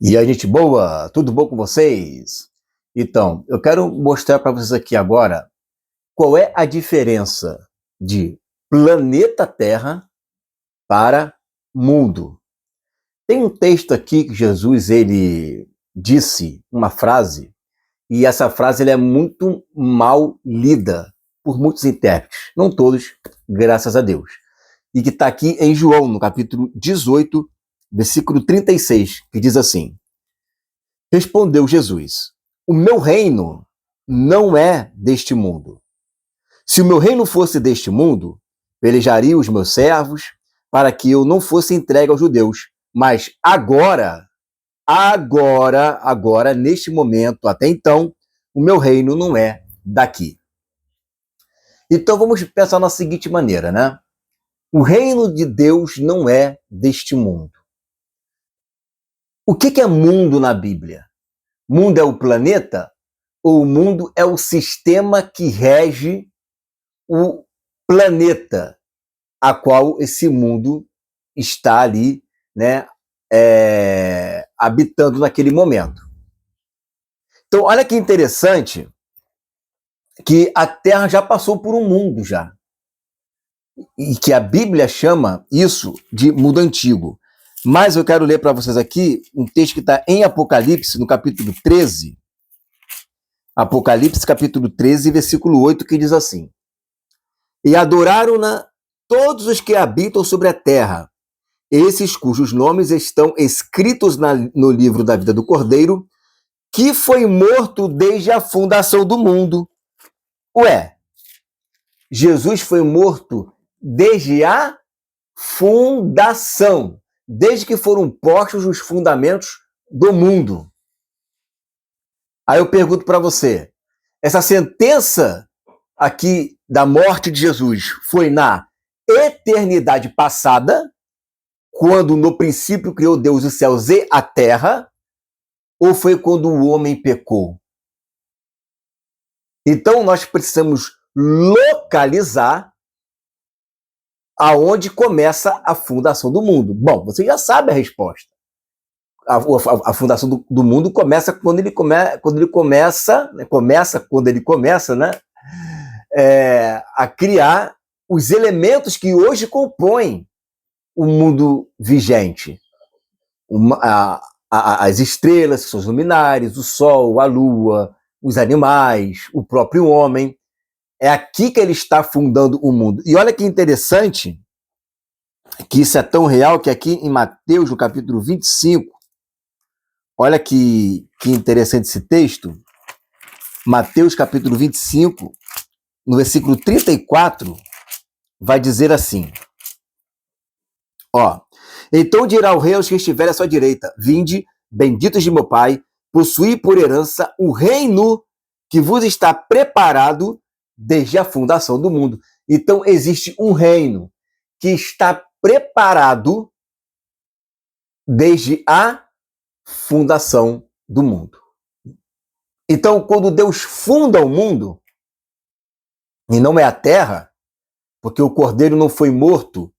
E aí, gente boa, tudo bom com vocês? Então, eu quero mostrar para vocês aqui agora qual é a diferença de planeta Terra para mundo. Tem um texto aqui que Jesus ele disse uma frase e essa frase ele é muito mal lida por muitos intérpretes, não todos, graças a Deus. E que está aqui em João, no capítulo 18, versículo 36, que diz assim: Respondeu Jesus: O meu reino não é deste mundo. Se o meu reino fosse deste mundo, pelejaria os meus servos para que eu não fosse entregue aos judeus. Mas agora, neste momento, até então, o meu reino não é daqui. Então vamos pensar na seguinte maneira, né? O reino de Deus não é deste mundo. O que é mundo na Bíblia? Mundo é o planeta? Ou o mundo é o sistema que rege o planeta a qual esse mundo está ali, né, habitando naquele momento. Então, olha que interessante que a Terra já passou por um mundo já. E que a Bíblia chama isso de mundo antigo. Mas eu quero ler para vocês aqui um texto que está em Apocalipse, no capítulo 13. Apocalipse, capítulo 13, versículo 8, que diz assim: E adoraram-na todos os que habitam sobre a terra, esses cujos nomes estão escritos no livro da vida do Cordeiro, que foi morto desde a fundação do mundo. Ué, Jesus foi morto desde a fundação, desde que foram postos os fundamentos do mundo. Aí eu pergunto para você, essa sentença aqui da morte de Jesus foi na eternidade passada, quando no princípio criou Deus os céus e a terra, ou foi quando o homem pecou? Então nós precisamos localizar aonde começa a fundação do mundo. Bom, você já sabe a resposta. A fundação do mundo começa quando ele começa, né, a criar os elementos que hoje compõem o mundo vigente. As estrelas, seus luminares, o sol, a lua, os animais, o próprio homem. É aqui que ele está fundando o mundo. E olha que interessante, que isso é tão real, que aqui em Mateus, no capítulo 25, olha que interessante esse texto. Mateus, capítulo 25, no versículo 34, vai dizer assim: ó, então dirá o rei aos que estiverem à sua direita: Vinde, benditos de meu Pai, possuí por herança o reino que vos está preparado desde a fundação do mundo. Então existe um reino que está preparado desde a fundação do mundo. Então, quando Deus funda o mundo, e não é a terra, porque o cordeiro não foi morto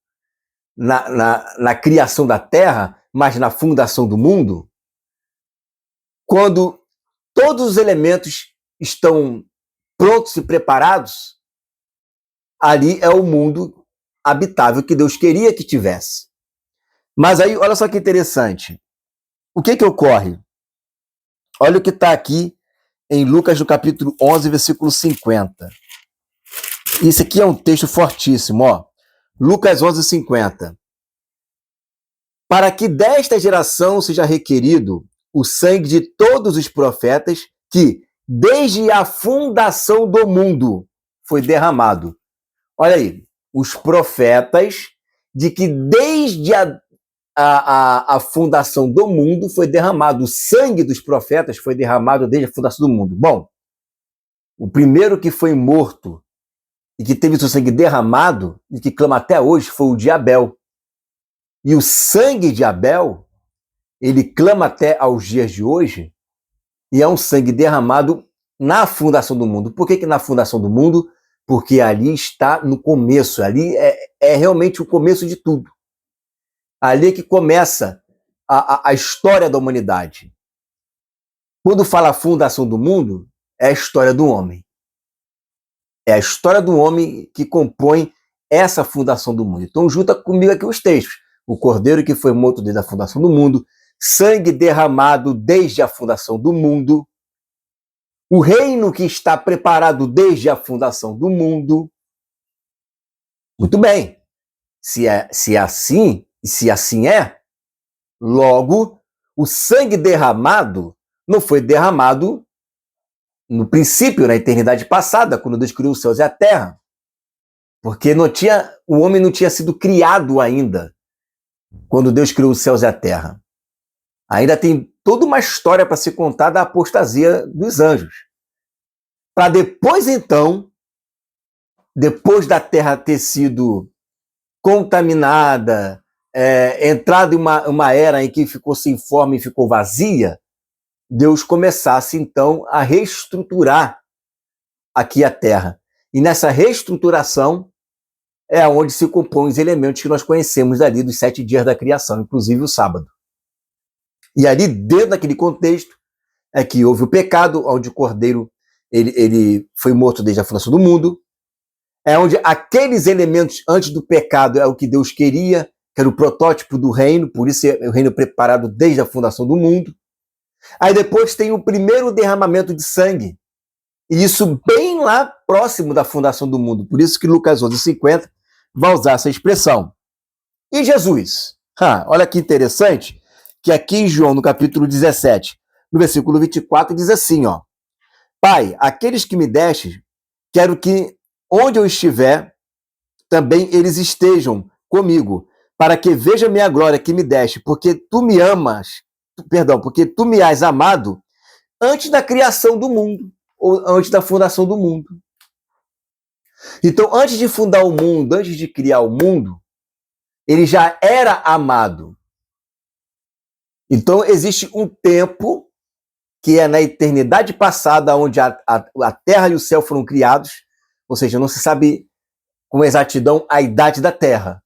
na criação da terra, mas na fundação do mundo, quando todos os elementos estão prontos e preparados, ali é o mundo habitável que Deus queria que tivesse. Mas aí, olha só que interessante. O que ocorre? Olha o que está aqui em Lucas, no capítulo 11, versículo 50. Isso aqui é um texto fortíssimo, ó. Lucas 11, 50. Para que desta geração seja requerido o sangue de todos os profetas que, desde a fundação do mundo, foi derramado. Olha aí, os profetas de que desde a fundação do mundo foi derramado. O sangue dos profetas foi derramado desde a fundação do mundo. Bom, o primeiro que foi morto e que teve seu sangue derramado, e que clama até hoje, foi o de Abel. E o sangue de Abel, ele clama até aos dias de hoje, e é um sangue derramado na fundação do mundo. Por que na fundação do mundo? Porque ali está no começo, ali é realmente o começo de tudo. Ali é que começa a história da humanidade. Quando fala a fundação do mundo, é a história do homem. É a história do homem que compõe essa fundação do mundo. Então, junta comigo aqui os textos. O cordeiro que foi morto desde a fundação do mundo, sangue derramado desde a fundação do mundo, o reino que está preparado desde a fundação do mundo. Muito bem. Se assim é, logo, o sangue derramado não foi derramado no princípio, na eternidade passada, quando Deus criou os céus e a terra. Porque o homem não tinha sido criado ainda, quando Deus criou os céus e a terra. Ainda tem toda uma história para ser contada da apostasia dos anjos. Para depois, então, depois da terra ter sido contaminada, entrado em uma era em que ficou sem forma e ficou vazia, Deus começasse, então, a reestruturar aqui a terra. E nessa reestruturação é onde se compõem os elementos que nós conhecemos ali dos 7 dias da criação, inclusive o sábado. E ali, dentro daquele contexto, é que houve o pecado, onde o cordeiro ele foi morto desde a fundação do mundo, é onde aqueles elementos antes do pecado é o que Deus queria, que era o protótipo do reino, por isso é o reino preparado desde a fundação do mundo. Aí depois tem o primeiro derramamento de sangue, e isso bem lá próximo da fundação do mundo, por isso que Lucas 11:50 vai usar essa expressão. E Jesus? Olha que interessante, que aqui em João, no capítulo 17, no versículo 24, diz assim, ó: Pai, aqueles que me deste, quero que onde eu estiver, também eles estejam comigo, para que vejam a minha glória que me deste, porque tu me has amado antes da criação do mundo, ou antes da fundação do mundo. Então, antes de fundar o mundo, antes de criar o mundo, ele já era amado. Então, existe um tempo, que é na eternidade passada, onde a terra e o céu foram criados, ou seja, não se sabe com exatidão a idade da terra,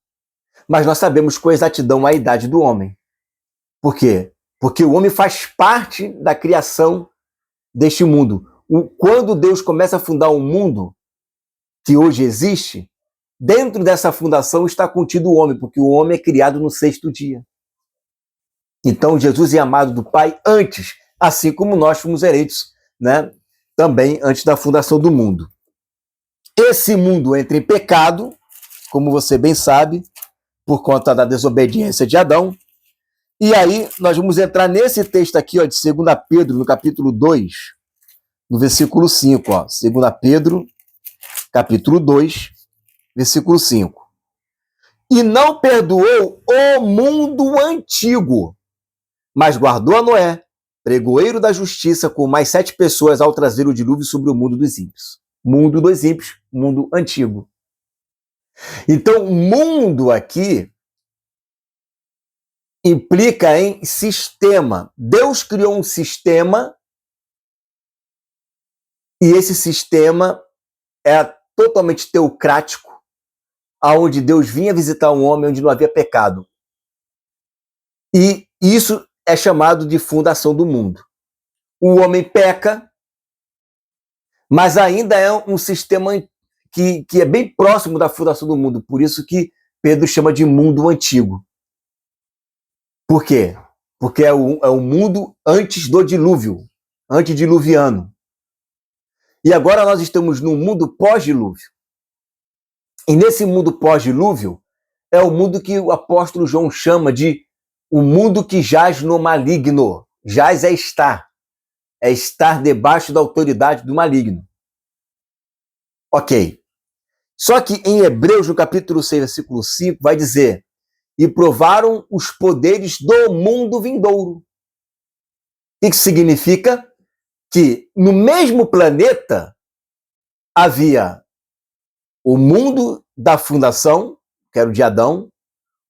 mas nós sabemos com exatidão a idade do homem. Por quê? Porque o homem faz parte da criação deste mundo. Quando Deus começa a fundar um mundo que hoje existe, dentro dessa fundação está contido o homem, porque o homem é criado no 6º dia. Então Jesus é amado do Pai antes, assim como nós fomos eleitos, né, também antes da fundação do mundo. Esse mundo entra em pecado, como você bem sabe, por conta da desobediência de Adão. E aí nós vamos entrar nesse texto aqui, ó, de 2 Pedro, no capítulo 2, no versículo 5. Ó, 2 Pedro, capítulo 2, versículo 5. E não perdoou o mundo antigo, mas guardou a Noé, pregoeiro da justiça, com mais 7 pessoas ao trazer o dilúvio sobre o mundo dos ímpios. Mundo dos ímpios, mundo antigo. Então, mundo aqui implica em sistema. Deus criou um sistema e esse sistema é totalmente teocrático, aonde Deus vinha visitar um homem onde não havia pecado. E isso é chamado de fundação do mundo. O homem peca, mas ainda é um sistema que é bem próximo da fundação do mundo. Por isso que Pedro chama de mundo antigo. Por quê? Porque é o mundo antes do dilúvio, antediluviano. E agora nós estamos num mundo pós-dilúvio. E nesse mundo pós-dilúvio é o mundo que o apóstolo João chama de o mundo que jaz no maligno. Jaz é estar debaixo da autoridade do maligno. Ok. Só que em Hebreus, no capítulo 6, versículo 5, vai dizer: e provaram os poderes do mundo vindouro. O que isso significa? Que no mesmo planeta havia o mundo da fundação, que era o de Adão,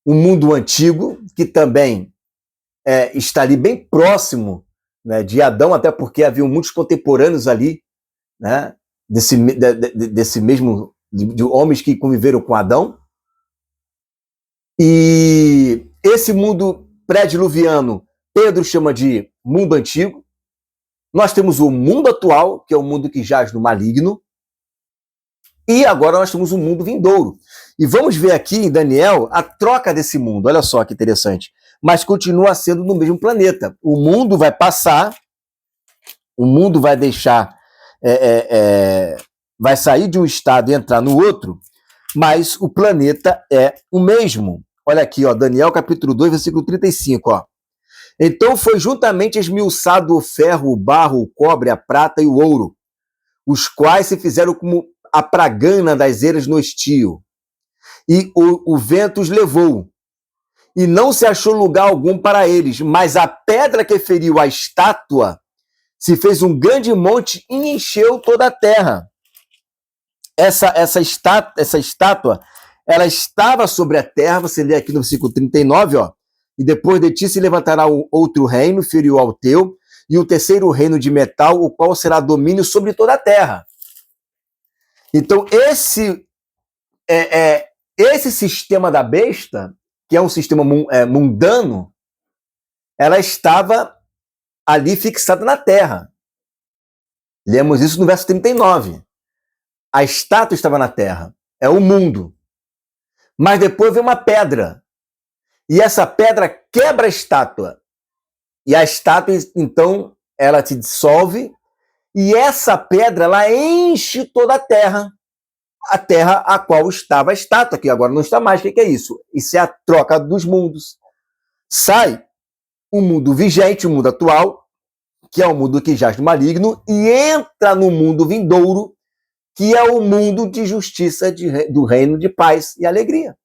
o mundo antigo, que também está ali bem próximo, né, de Adão, até porque haviam muitos contemporâneos ali, né, desse mesmo, de homens que conviveram com Adão. E esse mundo pré-diluviano, Pedro chama de mundo antigo. Nós temos o mundo atual, que é o mundo que jaz no maligno. E agora nós temos o mundo vindouro. E vamos ver aqui em Daniel a troca desse mundo. Olha só que interessante. Mas continua sendo no mesmo planeta. O mundo vai passar, o mundo vai deixar, vai sair de um estado e entrar no outro, mas o planeta é o mesmo. Olha aqui, ó, Daniel capítulo 2, versículo 35, ó. Então foi juntamente esmiuçado o ferro, o barro, o cobre, a prata e o ouro, os quais se fizeram como a pragana das eiras no estio. E o vento os levou. E não se achou lugar algum para eles, mas a pedra que feriu a estátua se fez um grande monte e encheu toda a terra. Essa estátua, ela estava sobre a terra, você lê aqui no versículo 39, ó. E depois de ti se levantará outro reino, inferior ao teu, e o terceiro reino de metal, o qual será domínio sobre toda a terra. Então, esse sistema da besta, que é um sistema mundano, ela estava ali fixada na terra. Lemos isso no verso 39. A estátua estava na terra, é o mundo. Mas depois vem uma pedra. E essa pedra quebra a estátua. E a estátua, então, ela se dissolve. E essa pedra, ela enche toda a terra a qual estava a estátua, que agora não está mais. O que é isso? Isso é a troca dos mundos. Sai o mundo vigente, o mundo atual, que é o mundo que jaz no maligno, e entra no mundo vindouro, que é o mundo de justiça, do reino de paz e alegria.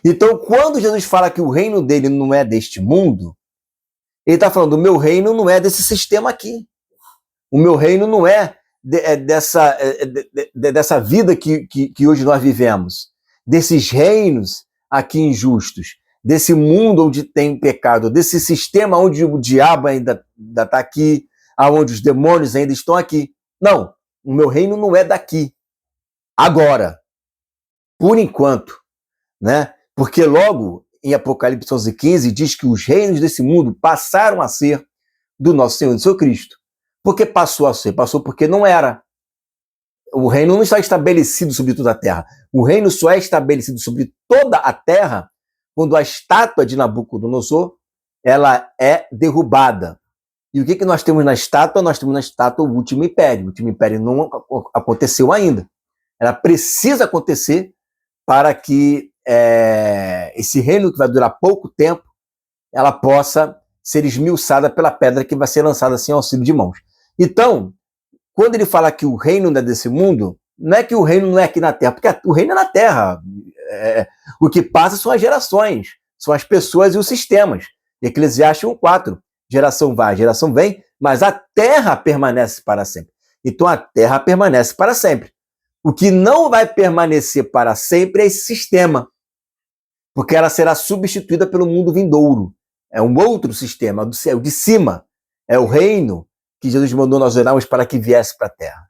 Então, quando Jesus fala que o reino dele não é deste mundo, ele está falando, o meu reino não é desse sistema aqui. O meu reino não é dessa vida que hoje nós vivemos, desses reinos aqui injustos, desse mundo onde tem pecado, desse sistema onde o diabo ainda está aqui, onde os demônios ainda estão aqui. Não, o meu reino não é daqui. Agora, por enquanto, né? Porque logo em Apocalipse 11:15 diz que os reinos desse mundo passaram a ser do nosso Senhor e do seu Cristo. Por que passou a ser? Passou porque não era. O reino não está estabelecido sobre toda a terra. O reino só é estabelecido sobre toda a terra quando a estátua de Nabucodonosor ela é derrubada. E o que nós temos na estátua? Nós temos na estátua o último império. O último império não aconteceu ainda. Ela precisa acontecer para que esse reino que vai durar pouco tempo, ela possa ser esmiuçada pela pedra que vai ser lançada sem auxílio de mãos. Então, quando ele fala que o reino não é desse mundo, não é que o reino não é aqui na terra, porque o reino é na terra. O que passa são as gerações, são as pessoas e os sistemas. Eclesiastes 1:4, geração vai, geração vem, mas a terra permanece para sempre. Então a terra permanece para sempre. O que não vai permanecer para sempre é esse sistema, porque ela será substituída pelo mundo vindouro. É um outro sistema, do céu, de cima. É o reino que Jesus mandou nós orarmos para que viesse para a terra.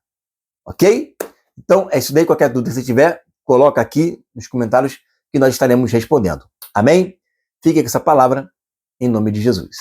Ok? Então, é isso daí. Qualquer dúvida que você tiver, coloca aqui nos comentários que nós estaremos respondendo. Amém? Fique com essa palavra, em nome de Jesus.